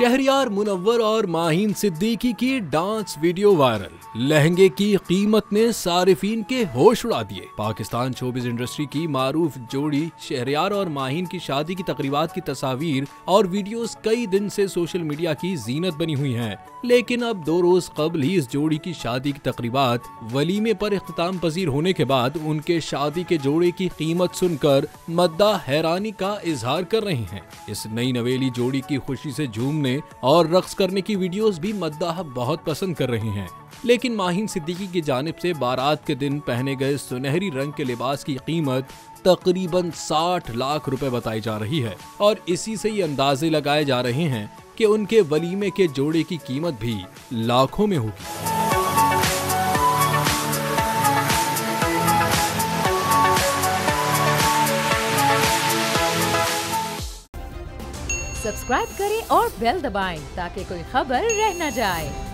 शहरयार मुनव्वर और माहीन सिद्दीकी की dance video viral. लहंगे की कीमत ने सारिफीन के होश उड़ा दिए। पाकिस्तान शोबिज इंडस्ट्री की मारूफ जोड़ी शहरयार और माहीन की शादी की तकरीबात की तस्वीर और वीडियोस कई दिन से सोशल मीडिया की जीनत बनी हुई हैं। लेकिन अब 2 रोज कबल ही इस जोड़ी की शादी की तकरीबात वलीमे पर इख्तिताम पजीर होने के बाद उनके शादी के जोड़े की कीमत सुनकर मद्दा हैरानी का इजहार कर रहे हैं। इस नई नवेली जोड़ी की खुशी से झूमने और रक्स करने की वीडियोस भी मद्दाह बहुत पसंद कर रहे हैं। लेकिन माहीन सिद्दीकी की जानिब से बारात के दिन पहने गए सुनहरी रंग के लिबास की कीमत तकरीबन 60 लाख रुपए बताई जा रही है और इसी से ये अंदाजे लगाए जा रहे हैं कि उनके वलीमे के जोड़े की कीमत भी लाखों में होगी। सब्सक्राइब करें और बेल दबाएं ताकि कोई खबर रह न जाए।